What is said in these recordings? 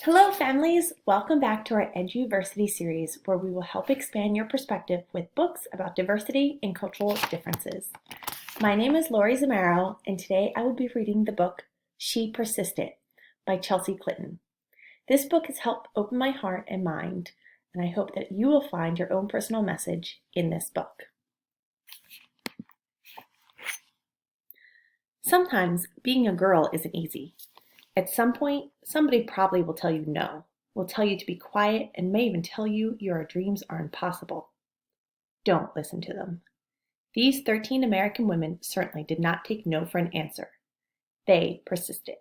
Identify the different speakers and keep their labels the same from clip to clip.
Speaker 1: Hello, families! Welcome back to our Eduversity series, where we will help expand your perspective with books about diversity and cultural differences. My name is Lori Zimmaro, and today I will be reading the book She Persisted by Chelsea Clinton. This book has helped open my heart and mind, and I hope that you will find your own personal message in this book. Sometimes being a girl isn't easy. At some point, somebody probably will tell you no, will tell you to be quiet, and may even tell you your dreams are impossible. Don't listen to them. These 13 American women certainly did not take no for an answer. They persisted.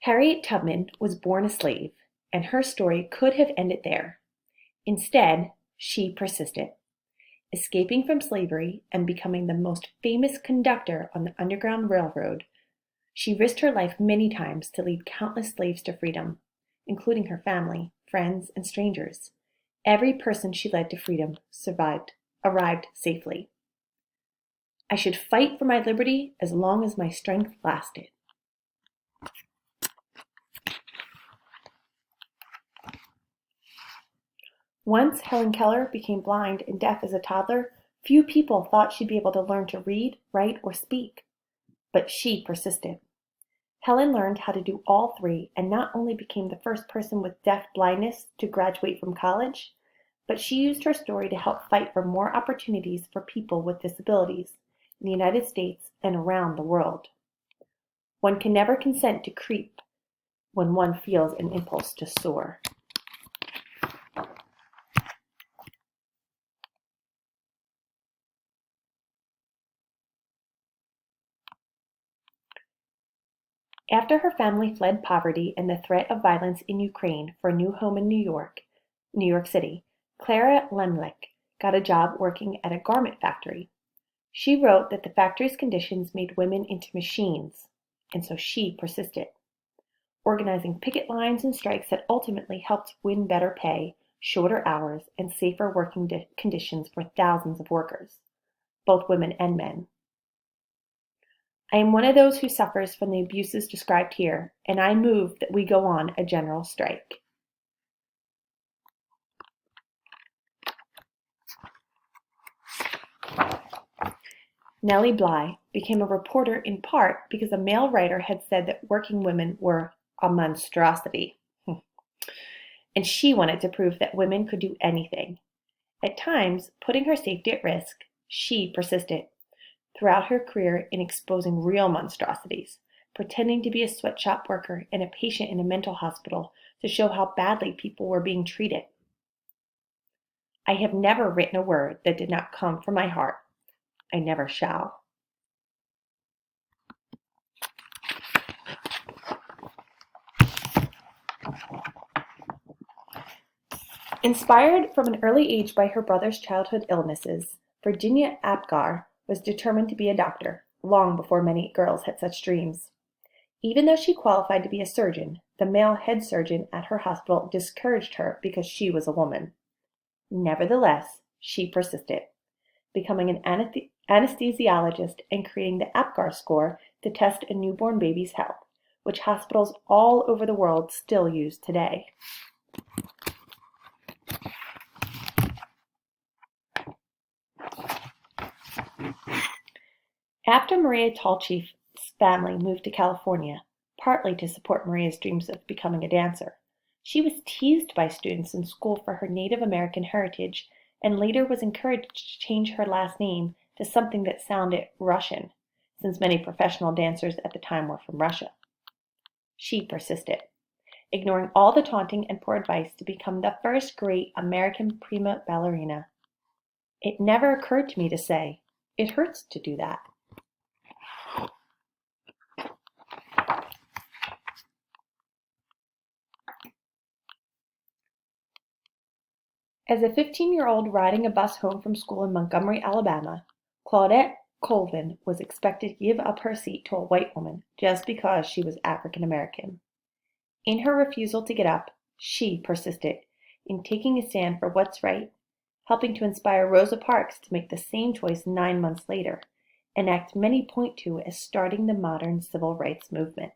Speaker 1: Harriet Tubman was born a slave, and her story could have ended there. Instead, she persisted. Escaping from slavery and becoming the most famous conductor on the Underground Railroad, she risked her life many times to lead countless slaves to freedom, including her family, friends, and strangers. Every person she led to freedom arrived safely. I should fight for my liberty as long as my strength lasted. Once Helen Keller became blind and deaf as a toddler, few people thought she'd be able to learn to read, write, or speak. But she persisted. Helen learned how to do all three and not only became the first person with deaf blindness to graduate from college, but she used her story to help fight for more opportunities for people with disabilities in the United States and around the world. One can never consent to creep when one feels an impulse to soar. After her family fled poverty and the threat of violence in Ukraine for a new home in New York City, Clara Lemlich got a job working at a garment factory. She wrote that the factory's conditions made women into machines, and so she persisted, organizing picket lines and strikes that ultimately helped win better pay, shorter hours, and safer working conditions for thousands of workers, both women and men. I am one of those who suffers from the abuses described here, and I move that we go on a general strike. Nellie Bly became a reporter in part because a male writer had said that working women were a monstrosity, and she wanted to prove that women could do anything. At times, putting her safety at risk, she persisted throughout her career in exposing real monstrosities, pretending to be a sweatshop worker and a patient in a mental hospital to show how badly people were being treated. I have never written a word that did not come from my heart. I never shall. Inspired from an early age by her brother's childhood illnesses, Virginia Apgar was determined to be a doctor, long before many girls had such dreams. Even though she qualified to be a surgeon, the male head surgeon at her hospital discouraged her because she was a woman. Nevertheless, she persisted, becoming an anesthesiologist and creating the Apgar score to test a newborn baby's health, which hospitals all over the world still use today. After Maria Tallchief's family moved to California, partly to support Maria's dreams of becoming a dancer, she was teased by students in school for her Native American heritage and later was encouraged to change her last name to something that sounded Russian, since many professional dancers at the time were from Russia. She persisted, ignoring all the taunting and poor advice to become the first great American prima ballerina. It never occurred to me to say, "It hurts to do that." As a 15-year-old riding a bus home from school in Montgomery, Alabama, Claudette Colvin was expected to give up her seat to a white woman just because she was African American. In her refusal to get up, she persisted in taking a stand for what's right helping to inspire Rosa Parks to make the same choice 9 months later, an act many point to as starting the modern civil rights movement.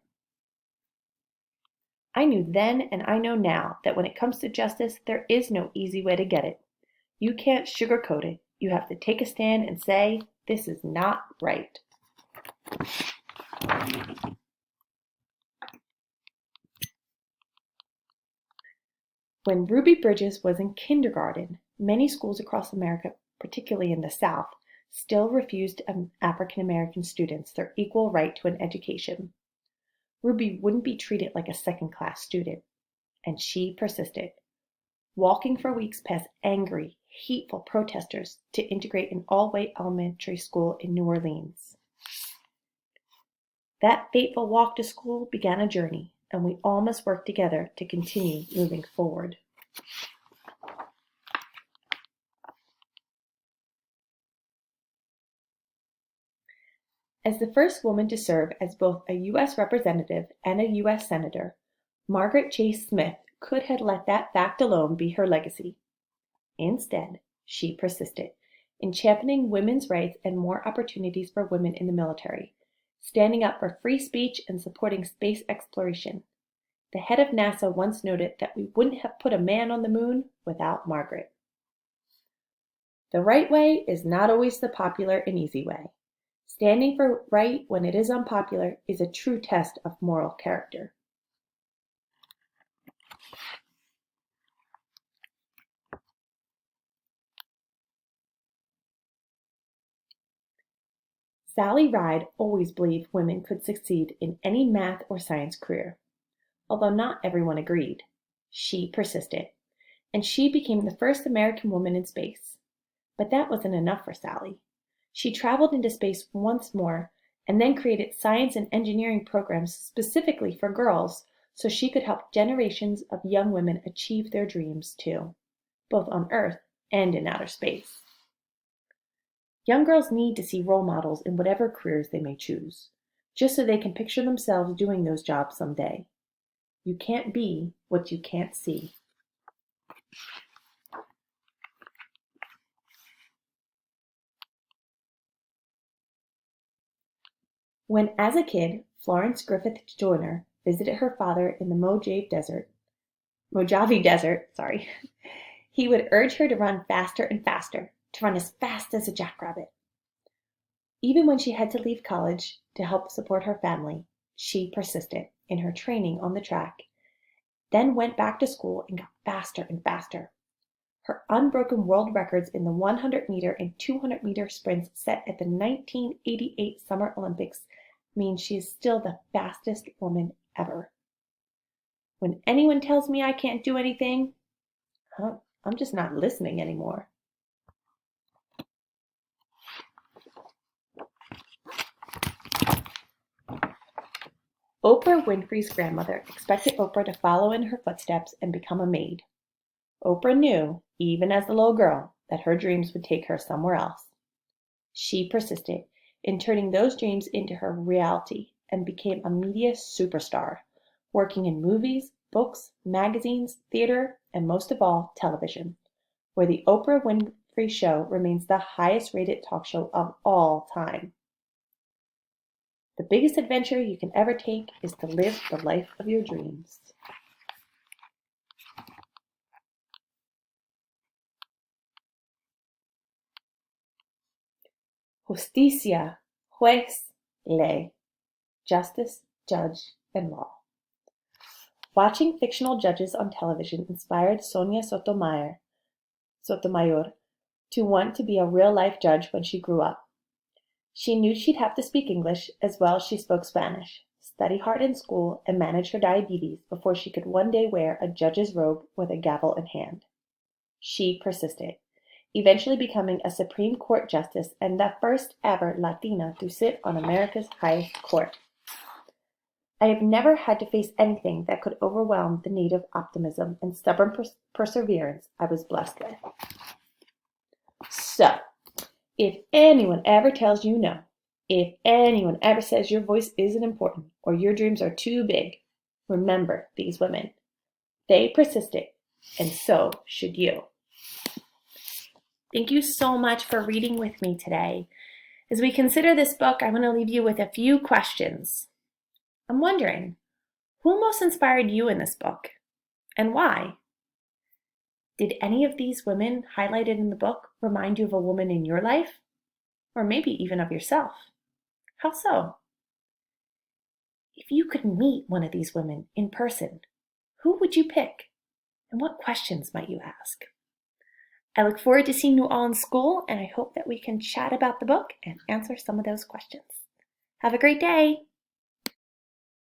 Speaker 1: I knew then and I know now that when it comes to justice, there is no easy way to get it. You can't sugarcoat it. You have to take a stand and say, this is not right. When Ruby Bridges was in kindergarten, many schools across America, particularly in the South, still refused African American students their equal right to an education. Ruby wouldn't be treated like a second-class student, and she persisted, walking for weeks past angry, hateful protesters to integrate an all-white elementary school in New Orleans. That fateful walk to school began a journey, and we all must work together to continue moving forward. As the first woman to serve as both a U.S. representative and a U.S. senator, Margaret Chase Smith could have let that fact alone be her legacy. Instead, she persisted in championing women's rights and more opportunities for women in the military, standing up for free speech and supporting space exploration. The head of NASA once noted that we wouldn't have put a man on the moon without Margaret. The right way is not always the popular and easy way. Standing for right when it is unpopular is a true test of moral character. Sally Ride always believed women could succeed in any math or science career. Although not everyone agreed, she persisted, and she became the first American woman in space. But that wasn't enough for Sally. She traveled into space once more and then created science and engineering programs specifically for girls so she could help generations of young women achieve their dreams too, both on Earth and in outer space. Young girls need to see role models in whatever careers they may choose, just so they can picture themselves doing those jobs someday. You can't be what you can't see. When, as a kid, Florence Griffith Joyner visited her father in the Mojave Desert, he would urge her to run faster and faster, to run as fast as a jackrabbit. Even when she had to leave college to help support her family, she persisted in her training on the track, then went back to school and got faster and faster. Her unbroken world records in the 100-meter and 200-meter sprints set at the 1988 Summer Olympics mean she is still the fastest woman ever. When anyone tells me I can't do anything, I'm just not listening anymore. Oprah Winfrey's grandmother expected Oprah to follow in her footsteps and become a maid. Oprah knew, even as a little girl, that her dreams would take her somewhere else. She persisted in turning those dreams into her reality and became a media superstar, working in movies, books, magazines, theater, and most of all, television, where The Oprah Winfrey Show remains the highest-rated talk show of all time. The biggest adventure you can ever take is to live the life of your dreams. Justicia, juez, ley. Justice, judge, and law. Watching fictional judges on television inspired Sonia Sotomayor to want to be a real-life judge when she grew up. She knew she'd have to speak English as well as she spoke Spanish, study hard in school, and manage her diabetes before she could one day wear a judge's robe with a gavel in hand. She persisted, eventually becoming a Supreme Court justice and the first ever Latina to sit on America's highest court. I have never had to face anything that could overwhelm the native optimism and stubborn perseverance I was blessed with. So, if anyone ever tells you no, if anyone ever says your voice isn't important or your dreams are too big, remember these women. They persisted, and so should you. Thank you so much for reading with me today. As we consider this book, I want to leave you with a few questions. I'm wondering, who most inspired you in this book and why? Did any of these women highlighted in the book remind you of a woman in your life? Or maybe even of yourself? How so? If you could meet one of these women in person, who would you pick? And what questions might you ask? I look forward to seeing you all in school, and I hope that we can chat about the book and answer some of those questions. Have a great day!